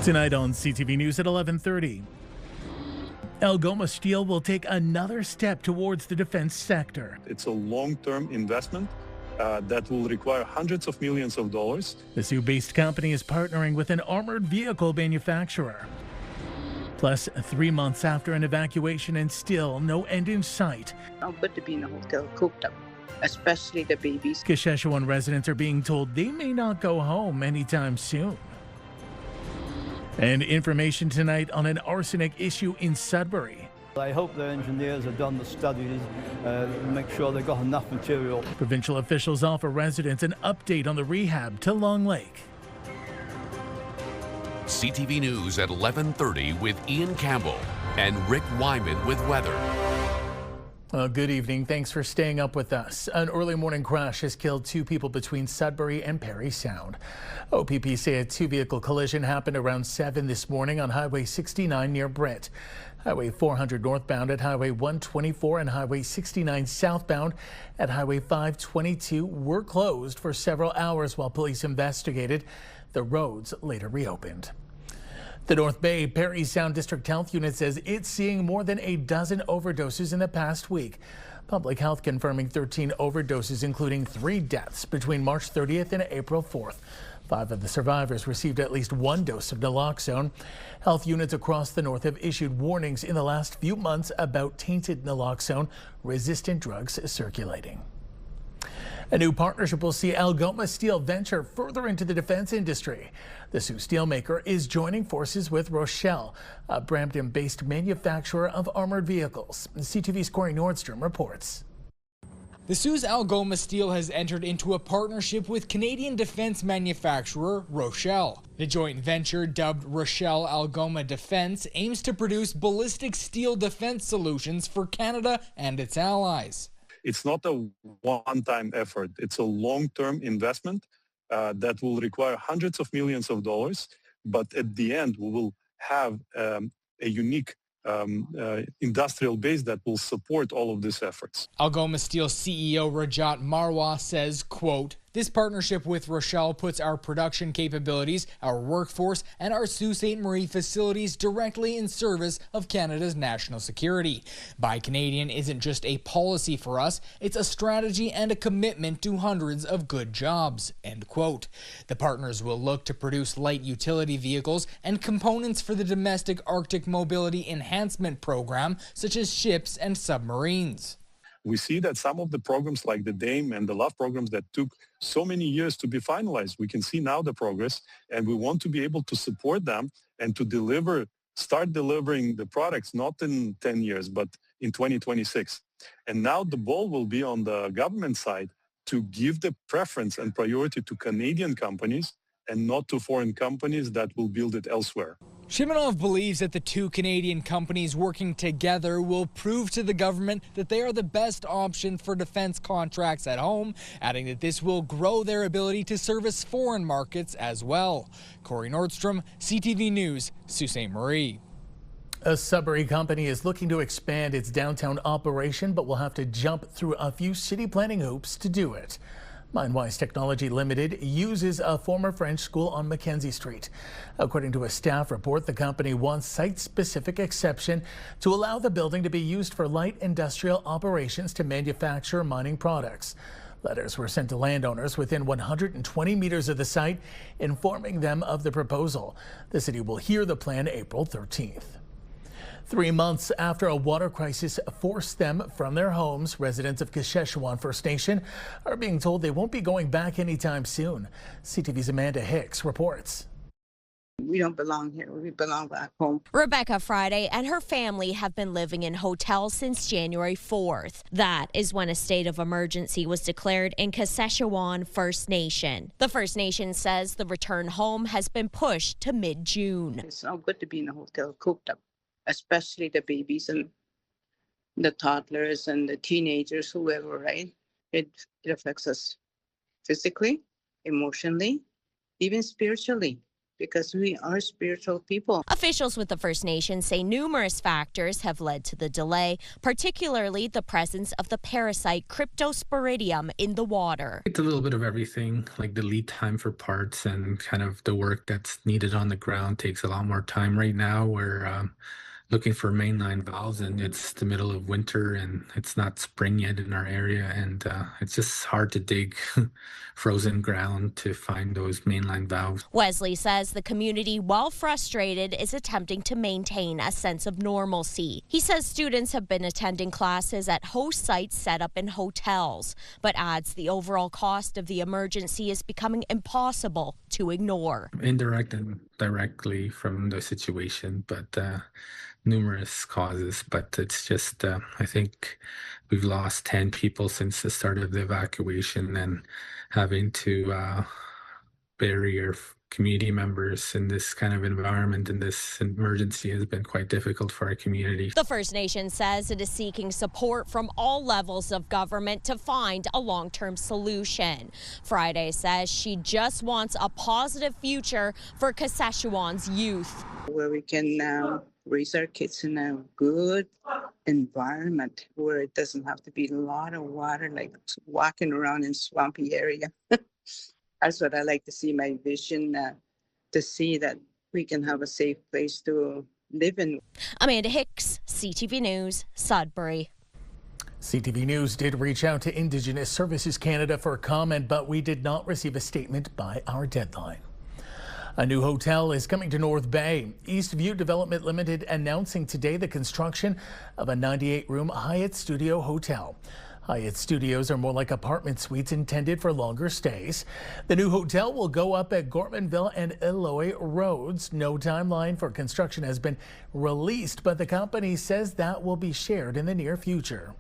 Tonight on CTV News at 11:30. Algoma Steel will take another step towards the defense sector. It's a long-term investment that will require hundreds of millions of dollars. The Sioux-based company is partnering with an armored vehicle manufacturer. Plus, 3 months after an evacuation and still no end in sight. How good to be in a hotel cooped up, especially the babies. Saskatchewan residents are being told they may not go home anytime soon. And information tonight on an arsenic issue in Sudbury. I hope the engineers have done the studies, make sure they've got enough material. Provincial officials offer residents an update on the rehab to Long Lake. CTV News at 11:30 with Ian Campbell and Rick Wyman with weather. Good evening. Thanks for staying up with us. An early morning crash has killed 2 people between Sudbury and Parry Sound. OPP say a 2-vehicle collision happened around 7 this morning on Highway 69 near Britt. Highway 400 northbound at Highway 124 and Highway 69 southbound at Highway 522 were closed for several hours while police investigated. The roads later reopened. The North Bay Parry Sound District Health Unit says it's seeing more than a dozen overdoses in the past week. Public Health confirming 13 overdoses, including 3 deaths between March 30th and April 4th. 5 of the survivors received at least 1 dose of naloxone. Health units across the north have issued warnings in the last few months about tainted naloxone-resistant drugs circulating. A new partnership will see Algoma Steel venture further into the defense industry. The Sioux steelmaker is joining forces with Rochelle, a Brampton-based manufacturer of armored vehicles. CTV's Corey Nordstrom reports. The Sioux's Algoma Steel has entered into a partnership with Canadian defense manufacturer Rochelle. The joint venture, dubbed Rochelle Algoma Defense, aims to produce ballistic steel defense solutions for Canada and its allies. It's not a one-time effort. It's a long-term investment that will require hundreds of millions of dollars. But at the end, we will have a unique industrial base that will support all of these efforts. Algoma Steel CEO Rajat Marwa says, quote, "This partnership with Rochelle puts our production capabilities, our workforce, and our Sault Ste. Marie facilities directly in service of Canada's national security. Buy Canadian isn't just a policy for us, it's a strategy and a commitment to hundreds of good jobs," end quote. The partners will look to produce light utility vehicles and components for the domestic Arctic mobility enhancement program, such as ships and submarines. We see that some of the programs like the DAME and the LOVE programs that took so many years to be finalized, we can see now the progress, and we want to be able to support them and to start delivering the products not in 10 years, but in 2026. And now the ball will be on the government side to give the preference and priority to Canadian companies and not to foreign companies that will build it elsewhere. Shimonov believes that the 2 Canadian companies working together will prove to the government that they are the best option for defense contracts at home, adding that this will grow their ability to service foreign markets as well. Corey Nordstrom, CTV News, Sault Ste. Marie. A Sudbury company is looking to expand its downtown operation, but will have to jump through a few city planning hoops to do it. Mindwise Technology Limited uses a former French school on Mackenzie Street. According to a staff report, the company wants site-specific exception to allow the building to be used for light industrial operations to manufacture mining products. Letters were sent to landowners within 120 meters of the site, informing them of the proposal. The city will hear the plan April 13th. 3 months after a water crisis forced them from their homes, residents of Saskatchewan First Nation are being told they won't be going back anytime soon. CTV's Amanda Hicks reports. We don't belong here. We belong back home. Rebecca Friday and her family have been living in hotels since January 4th. That is when a state of emergency was declared in Saskatchewan First Nation. The First Nation says the return home has been pushed to mid-June. It's not good to be in a hotel cooped up, especially the babies and the toddlers and the teenagers, whoever, right? It affects us physically, emotionally, even spiritually, because we are spiritual people. Officials with the First Nations say numerous factors have led to the delay, particularly the presence of the parasite Cryptosporidium in the water. It's a little bit of everything, like the lead time for parts and kind of the work that's needed on the ground takes a lot more time right now. We're looking for mainline valves, and it's the middle of winter and it's not spring yet in our area, and it's just hard to dig frozen ground to find those mainline valves. Wesley says the community, while frustrated, is attempting to maintain a sense of normalcy. He says students have been attending classes at host sites set up in hotels, but adds the overall cost of the emergency is becoming impossible to ignore. Indirect and directly from the situation, but numerous causes, but it's just, I think we've lost 10 people since the start of the evacuation, and having to bury your community members in this kind of environment in this emergency has been quite difficult for our community. The First Nation says it is seeking support from all levels of government to find a long-term solution. Friday says she just wants a positive future for Saskatchewan's youth, where we can raise our kids in a good environment where it doesn't have to be a lot of water, like walking around in swampy area. That's what I like to see, my vision, to see that we can have a safe place to live in. Amanda Hicks, CTV News, Sudbury. CTV News did reach out to Indigenous Services Canada for a comment, but we did not receive a statement by our deadline. A new hotel is coming to North Bay. Eastview Development Limited announcing today the construction of a 98-room Hyatt Studio hotel. Hyatt Studios are more like apartment suites intended for longer stays. The new hotel will go up at Gormanville and Eloy Roads. No timeline for construction has been released, but the company says that will be shared in the near future.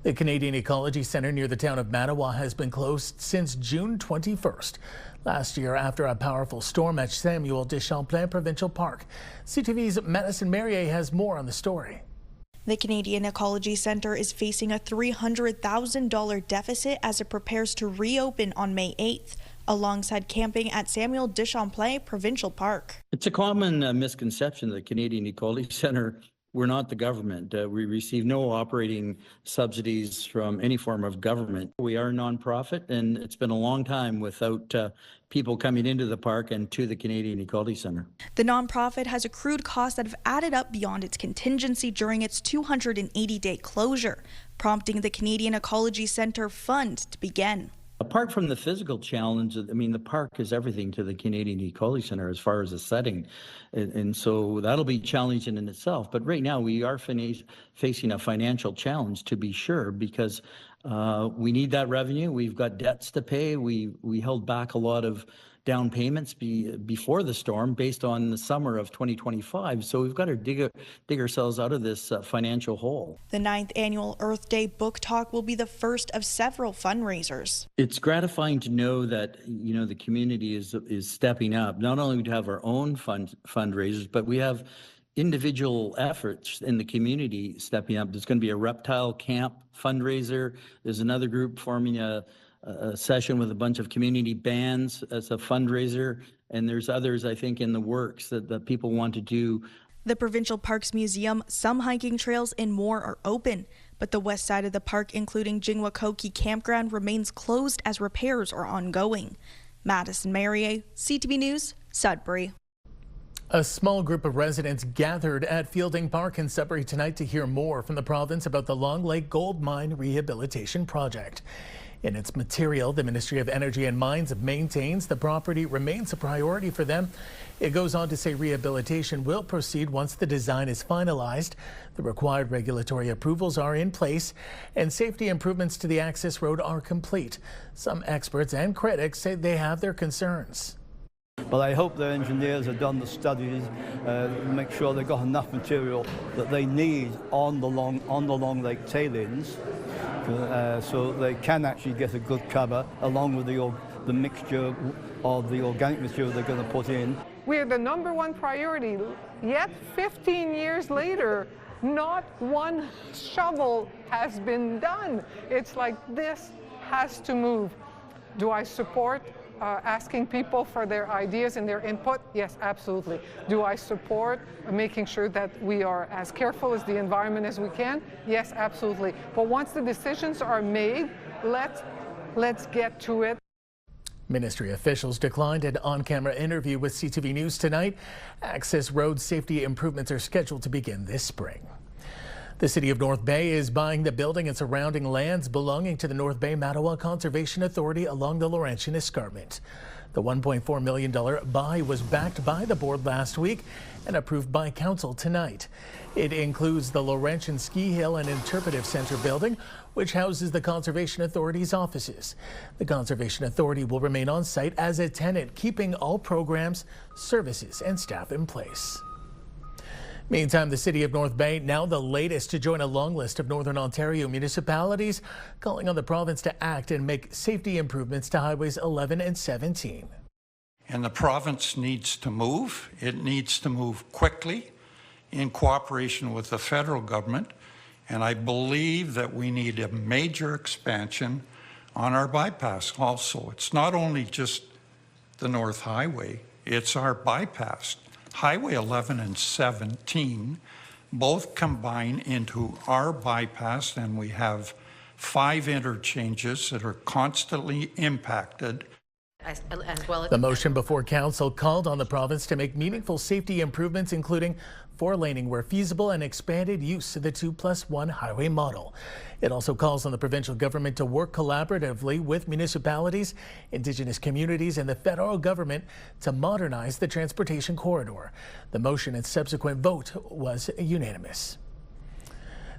The Canadian Ecology Centre near the town of Mattawa has been closed since June 21st. Last year, after a powerful storm at Samuel de Champlain Provincial Park. CTV's Madison Merrier has more on the story. The Canadian Ecology Centre is facing a $300,000 deficit as it prepares to reopen on May 8th, alongside camping at Samuel de Champlain Provincial Park. It's a common misconception that the Canadian Ecology Centre, we're not the government. We receive no operating subsidies from any form of government. We are a nonprofit, and it's been a long time without people coming into the park and to the Canadian Ecology Centre. The nonprofit has accrued costs that have added up beyond its contingency during its 280-day closure, prompting the Canadian Ecology Centre Fund to begin. Apart from the physical challenge, I mean, the park is everything to the Canadian Ecology Centre as far as the setting. And so that'll be challenging in itself. But right now we are facing a financial challenge, to be sure, because we need that revenue. We've got debts to pay. We held back a lot of down payments before the storm based on the summer of 2025. So we've got to dig ourselves out of this financial hole. The 9th annual Earth Day book talk will be the first of several fundraisers. It's gratifying to know that, you know, the community is stepping up. Not only do we have our own fundraisers, but we have individual efforts in the community stepping up. There's going to be a reptile camp fundraiser. There's another group forming a session with a bunch of community bands as a fundraiser, and there's others, I think, in the works that people want to do. The Provincial Parks Museum, some hiking trails, and more are open, but the west side of the park, including Jingwakoke Campground, remains closed as repairs are ongoing. Madison Merrier, CTV News, Sudbury. A small group of residents gathered at Fielding Park in Sudbury tonight to hear more from the province about the Long Lake Gold Mine Rehabilitation Project. In its material, the Ministry of Energy and Mines maintains the property remains a priority for them. It goes on to say rehabilitation will proceed once the design is finalized. The required regulatory approvals are in place and safety improvements to the access road are complete. Some experts and critics say they have their concerns. But I hope the engineers have done the studies, make sure they've got enough material that they need on the Long Lake tailings, so they can actually get a good cover along with the mixture of the organic material they're going to put in. We're the #1 priority, yet 15 years later, not one shovel has been done. It's like this has to move. Do I support asking people for their ideas and their input? Yes, absolutely. Do I support making sure that we are as careful as the environment as we can? Yes, absolutely. But once the decisions are made, let's get to it. Ministry officials declined an on-camera interview with CTV News tonight. Access road safety improvements are scheduled to begin this spring. The city of North Bay is buying the building and surrounding lands belonging to the North Bay Mattawa Conservation Authority along the Laurentian Escarpment. The $1.4 million buy was backed by the board last week and approved by council tonight. It includes the Laurentian Ski Hill and Interpretive Center building, which houses the Conservation Authority's offices. The Conservation Authority will remain on site as a tenant, keeping all programs, services, and staff in place. Meantime, the city of North Bay, now the latest to join a long list of Northern Ontario municipalities, calling on the province to act and make safety improvements to highways 11 and 17. And the province needs to move. It needs to move quickly in cooperation with the federal government. And I believe that we need a major expansion on our bypass also. It's not only just the North Highway, it's our bypass. Highway 11 and 17 both combine into our bypass, and we have 5 interchanges that are constantly impacted. The motion before council called on the province to make meaningful safety improvements, including 4-laning where feasible and expanded use of the 2+1 highway model. It also calls on the provincial government to work collaboratively with municipalities, Indigenous communities, and the federal government to modernize the transportation corridor. The motion and subsequent vote was unanimous.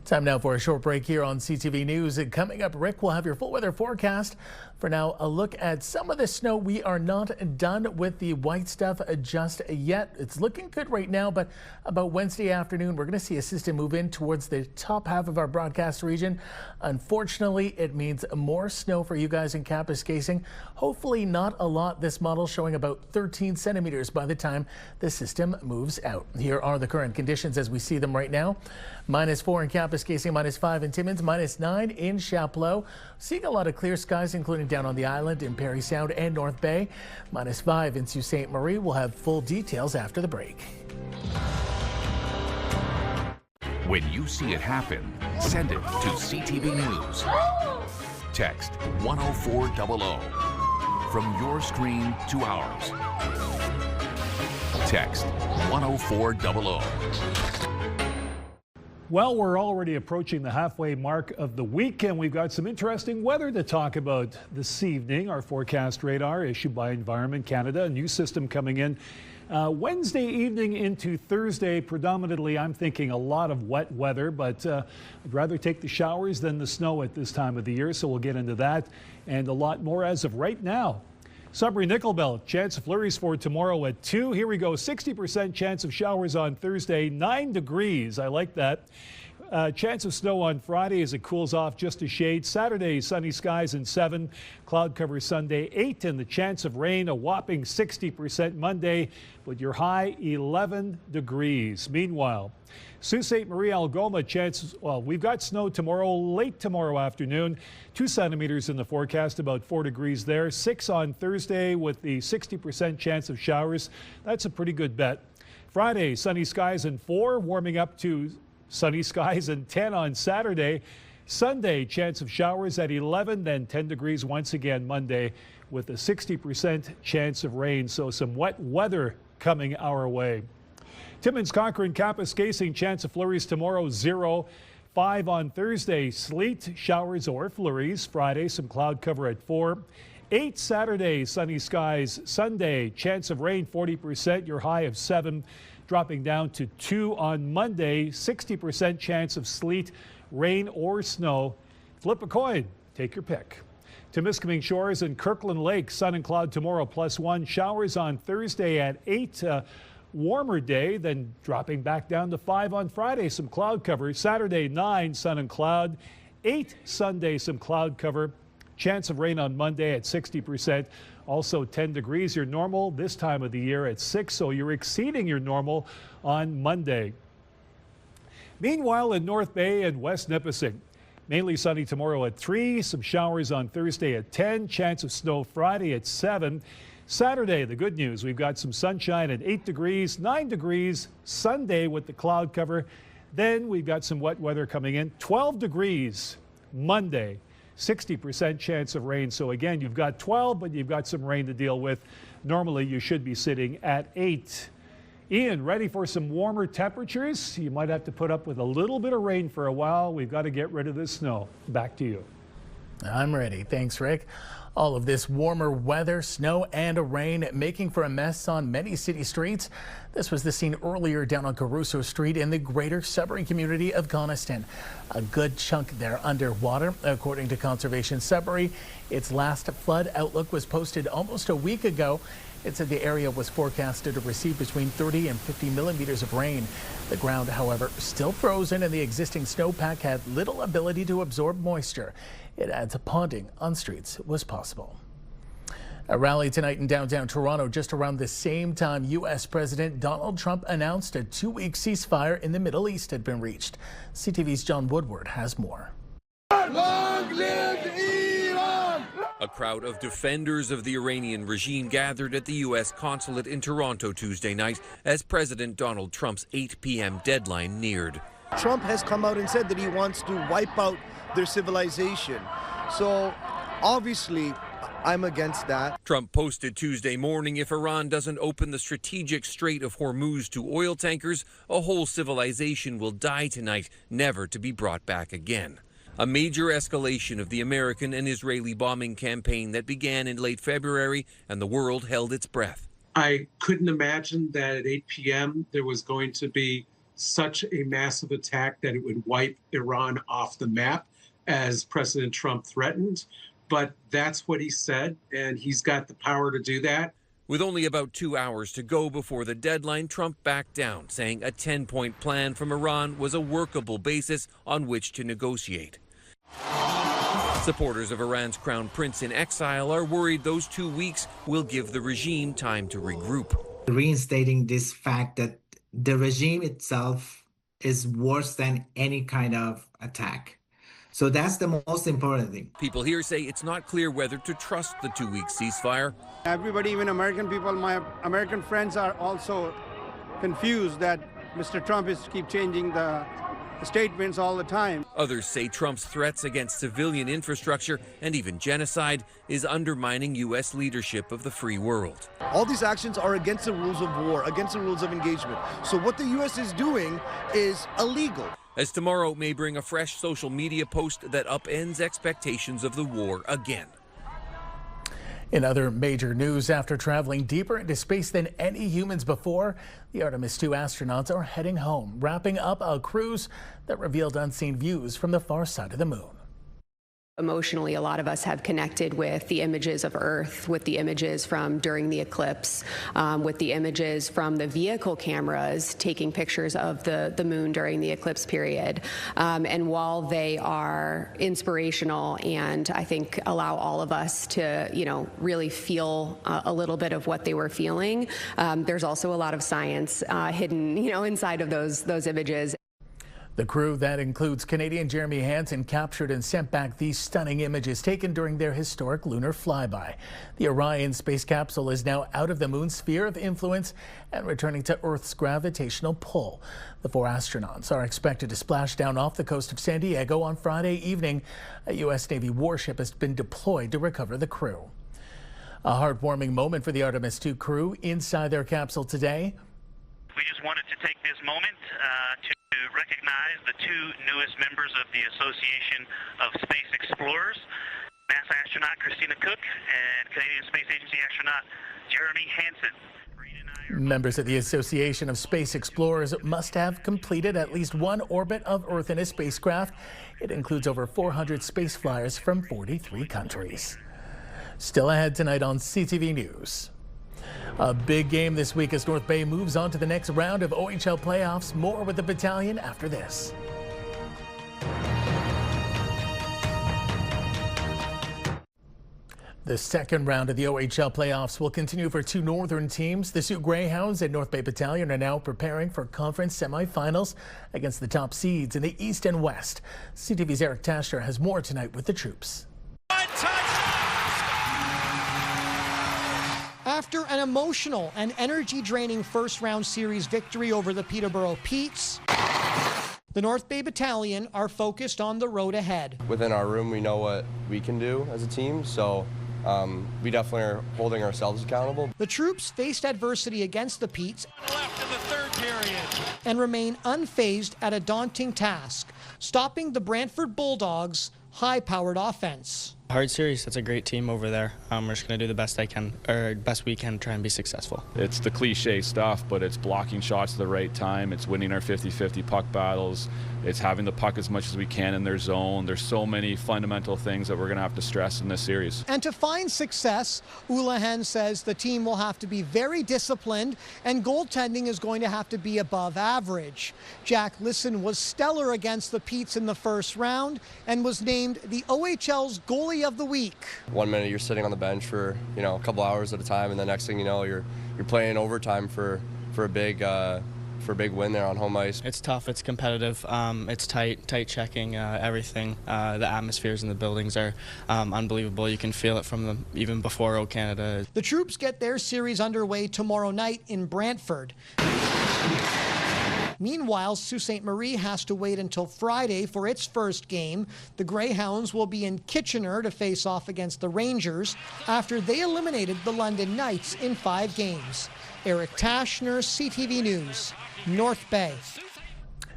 Time now for a short break here on CTV News. And coming up, Rick will have your full weather forecast. For now, a look at some of the snow. We are not done with the white stuff just yet. It's looking good right now, but about Wednesday afternoon, we're going to see a system move in towards the top half of our broadcast region. Unfortunately, it means more snow for you guys in Kapuskasing. Hopefully not a lot. This model showing about 13 centimeters by the time the system moves out. Here are the current conditions as we see them right now. -4 in Kapuskasing, -5 in Timmins, -9 in Chapleau. Seeing a lot of clear skies, including down on the island in Parry Sound and North Bay. -5 in Sault Ste. Marie. We'll have full details after the break. When you see it happen, send it to CTV News. Text 10400 from your screen to ours. Text 10400. Well, we're already approaching the halfway mark of the week, and we've got some interesting weather to talk about this evening. Our forecast radar issued by Environment Canada, a new system coming in Wednesday evening into Thursday. Predominantly, I'm thinking a lot of wet weather, but I'd rather take the showers than the snow at this time of the year, so we'll get into that and a lot more as of right now. Sudbury Nickel Belt, chance of flurries for tomorrow at 2. Here we go, 60% chance of showers on Thursday, 9 degrees. I like that. Chance of snow on Friday as it cools off just a shade. Saturday, sunny skies and 7. Cloud cover Sunday, 8. And the chance of rain, a whopping 60% Monday, with your high 11 degrees. Meanwhile, Sault Ste. Marie, Algoma, chances, well, we've got snow tomorrow, late tomorrow afternoon. 2 centimeters in the forecast, about 4 degrees there. 6 on Thursday with the 60% chance of showers. That's a pretty good bet. Friday, sunny skies and 4, warming up to sunny skies and 10 on Saturday. Sunday, chance of showers at 11, then 10 degrees once again Monday with a 60% chance of rain. So some wet weather coming our way. Timmins, Cochrane, Kapuskasing, chance of flurries tomorrow, 0. 5 on Thursday, sleet, showers or flurries. Friday, some cloud cover at 4. 8 Saturday, sunny skies. Sunday, chance of rain, 40%, your high of 7. Dropping down to 2 on Monday, 60% chance of sleet, rain or snow. Flip a coin, take your pick. Temiskaming Shores and Kirkland Lake, sun and cloud tomorrow, +1. Showers on Thursday at 8. Warmer day, then dropping back down to 5 on Friday. Some cloud cover. Saturday, 9, sun and cloud. 8 Sunday, some cloud cover. Chance of rain on Monday at 60%. Also 10 degrees, your normal this time of the year at 6, so you're exceeding your normal on Monday. Meanwhile, in North Bay and West Nipissing, Mainly sunny tomorrow at 3, some showers on Thursday at 10, chance of snow Friday at 7. Saturday, the good news, we've got some sunshine at 8 degrees, 9 degrees Sunday with the cloud cover. Then we've got some wet weather coming in, 12 degrees Monday, 60% chance of rain. So again, you've got 12, but you've got some rain to deal with. Normally, you should be sitting at 8. Ian, ready for some warmer temperatures? You might have to put up with a little bit of rain for a while. We've got to get rid of this snow. Back to you. I'm ready. Thanks, Rick. All of this warmer weather, snow and rain making for a mess on many city streets. This was the scene earlier down on Caruso Street in the greater Sudbury community of Coniston. A good chunk there underwater. According to Conservation Sudbury, its last flood outlook was posted almost a week ago. It said the area was forecasted to receive between 30 and 50 millimeters of rain. The ground, however, still frozen and the existing snowpack had little ability to absorb moisture. It adds ponding on streets was possible. A rally tonight in downtown Toronto just around the same time U.S. President Donald Trump announced a 2-week ceasefire in the Middle East had been reached. CTV's John Woodward has more. Long live Iran! A crowd of defenders of the Iranian regime gathered at the U.S. consulate in Toronto Tuesday night as President Donald Trump's 8 p.m. deadline neared. Trump has come out and said that he wants to wipe out their civilization. So obviously, I'm against that. Trump posted Tuesday morning, if Iran doesn't open the strategic Strait of Hormuz to oil tankers, a whole civilization will die tonight, never to be brought back again. A major escalation of the American and Israeli bombing campaign that began in late February, and the world held its breath. I couldn't imagine that at 8 p.m. there was going to be such a massive attack that it would wipe Iran off the map, as President Trump threatened. But that's what he said, and he's got the power to do that. With only about 2 hours to go before the deadline, Trump backed down, saying a 10-point plan from Iran was a workable basis on which to negotiate. Supporters of Iran's crown prince in exile are worried those 2 weeks will give the regime time to regroup. Reinstating this fact that the regime itself is worse than any kind of attack. So that's the most important thing. People here say it's not clear whether to trust the 2-week ceasefire. Everybody, even American people, my American friends are also confused that Mr. Trump is keep changing the statements all the time. Others say Trump's threats against civilian infrastructure and even genocide is undermining U.S. leadership of the free world. All these actions are against the rules of war, against the rules of engagement. So what the U.S. is doing is illegal. As tomorrow may bring a fresh social media post that upends expectations of the war again. In other major news, after traveling deeper into space than any humans before, the Artemis 2 astronauts are heading home, wrapping up a cruise that revealed unseen views from the far side of the moon. Emotionally, a lot of us have connected with the images of Earth, with the images from during the eclipse, with the images from the vehicle cameras taking pictures of the moon during the eclipse period. And while they are inspirational and I think allow all of us to, really feel a little bit of what they were feeling, there's also a lot of science hidden, inside of those images. The crew, that includes Canadian Jeremy Hansen, captured and sent back these stunning images taken during their historic lunar flyby. The Orion space capsule is now out of the moon's sphere of influence and returning to Earth's gravitational pull. The 4 astronauts are expected to splash down off the coast of San Diego on Friday evening. A U.S. Navy warship has been deployed to recover the crew. A heartwarming moment for the Artemis 2 crew inside their capsule today. We just wanted to take this moment to recognize the 2 newest members of the Association of Space Explorers, NASA astronaut Christina Cook and Canadian Space Agency astronaut Jeremy Hansen. Members of the Association of Space Explorers must have completed at least one orbit of Earth in a spacecraft. It includes over 400 space flyers from 43 countries. Still ahead tonight on CTV News. A big game this week as North Bay moves on to the next round of OHL playoffs. More with the Battalion after this. The second round of the OHL playoffs will continue for two northern teams. The Sault Greyhounds and North Bay Battalion are now preparing for conference semifinals against the top seeds in the East and West. CTV's Eric Tasher has more tonight with the troops. After an emotional and energy-draining first-round series victory over the Peterborough Petes, the North Bay Battalion are focused on the road ahead. Within our room, we know what we can do as a team, so we definitely are holding ourselves accountable. The troops faced adversity against the Petes and remain unfazed at a daunting task, stopping the Brantford Bulldogs' high-powered offense. Hard series. That's a great team over there. We're just going to do the best best we can, try and be successful. It's the cliche stuff, but it's blocking shots at the right time. It's winning our 50-50 puck battles. It's having the puck as much as we can in their zone. There's so many fundamental things that we're going to have to stress in this series. And to find success, Oulahan says the team will have to be very disciplined and goaltending is going to have to be above average. Jack Lisson was stellar against the Petes in the first round and was named the OHL's goalie of the week. 1 minute you're sitting on the bench for a couple hours at a time, and the next thing you know you're playing overtime for a big win there on home ice. It's tough. It's competitive. It's tight checking everything. The atmospheres in the buildings are unbelievable. You can feel it from them even before O Canada. The troops get their series underway tomorrow night in Brantford. Meanwhile, Sault Ste. Marie has to wait until Friday for its first game. The Greyhounds will be in Kitchener to face off against the Rangers after they eliminated the London Knights in 5 games. Eric Tashner, CTV News, North Bay.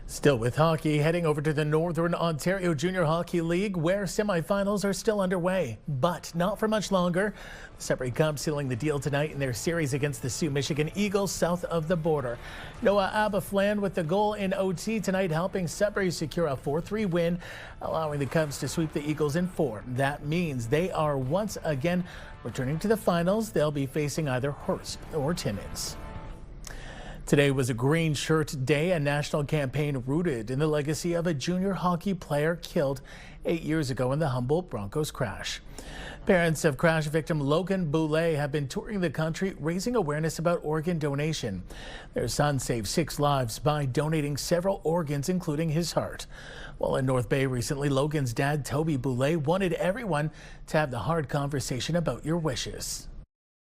Still with hockey, heading over to the Northern Ontario Junior Hockey League, where semifinals are still underway, but not for much longer. The Sudbury Cubs sealing the deal tonight in their series against the Sault Michigan Eagles south of the border. Noah Abaflan with the goal in OT tonight, helping Sudbury secure a 4-3 win, allowing the Cubs to sweep the Eagles in 4. That means they are once again returning to the finals. They'll be facing either Hearst or Timmins. Today was a Green Shirt Day, a national campaign rooted in the legacy of a junior hockey player killed 8 years ago in the Humboldt Broncos crash. Parents of crash victim Logan Boulay have been touring the country raising awareness about organ donation. Their son saved 6 lives by donating several organs, including his heart. While in North Bay recently, Logan's dad, Toby Boulay, wanted everyone to have the hard conversation about your wishes.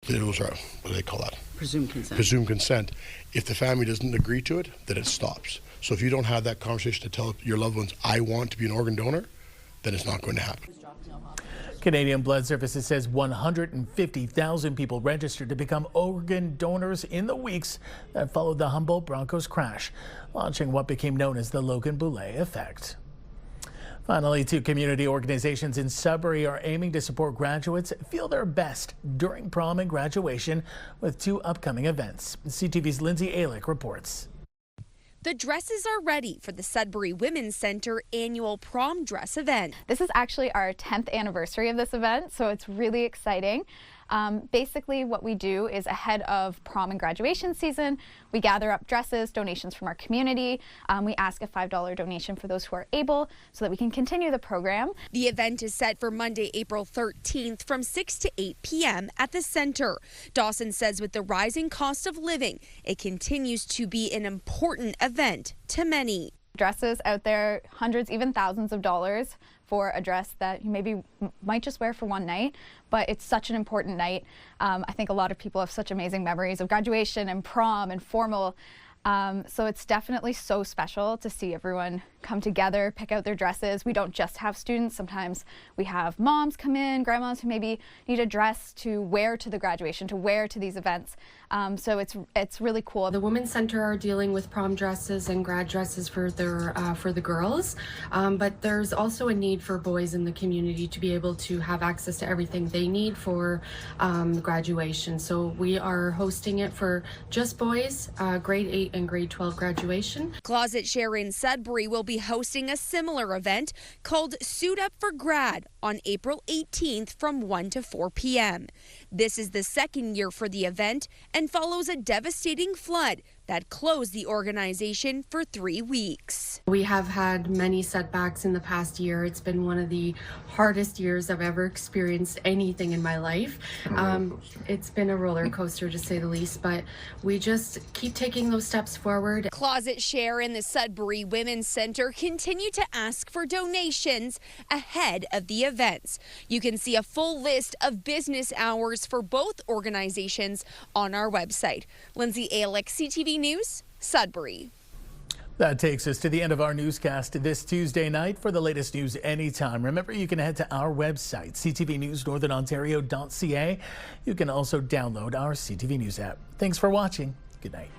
Those are, what do they call that? Presumed consent. Presumed consent. If the family doesn't agree to it, then it stops. So if you don't have that conversation to tell your loved ones, I want to be an organ donor, then it's not going to happen. Canadian Blood Services says 150,000 people registered to become organ donors in the weeks that followed the Humboldt Broncos crash, launching what became known as the Logan Boulay effect. Finally, 2 community organizations in Sudbury are aiming to support graduates feel their best during prom and graduation with 2 upcoming events. CTV's Lindsay Alick reports. The dresses are ready for the Sudbury Women's Center annual prom dress event. This is actually our 10th anniversary of this event, so it's really exciting. Basically what we do is ahead of prom and graduation season, we gather up dresses, donations from our community. We ask a $5 donation for those who are able so that we can continue the program. The event is set for Monday, April 13th from 6 to 8 p.m. at the center. Dawson says with the rising cost of living, it continues to be an important event to many. Dresses out there, hundreds, even thousands of dollars for a dress that you maybe might just wear for one night, but it's such an important night. I think a lot of people have such amazing memories of graduation and prom and formal. So it's definitely so special to see everyone come together, pick out their dresses. We don't just have students. Sometimes we have moms come in, grandmas who maybe need a dress to wear to the graduation, to wear to these events. So it's really cool. The Women's Center are dealing with prom dresses and grad dresses for the girls, but there's also a need for boys in the community to be able to have access to everything they need for graduation. So we are hosting it for just boys, grade 8 and grade 12 graduation. Closet Share in Sudbury will be hosting a similar event called Suit Up for Grad on April 18th from 1 to 4 p.m. This is the second year for the event and follows a devastating flood that that closed the organization for 3 weeks. We have had many setbacks in the past year. It's been one of the hardest years I've ever experienced anything in my life. It's been a roller coaster to say the least, but we just keep taking those steps forward. Closet Share in the Sudbury Women's Center continue to ask for donations ahead of the events. You can see a full list of business hours for both organizations on our website. Lindsay Alick, CTV News, Sudbury. That takes us to the end of our newscast this Tuesday night. For the latest news anytime, remember you can head to our website, ctvnewsnorthernontario.ca. You can also download our CTV News app. Thanks for watching. Good night.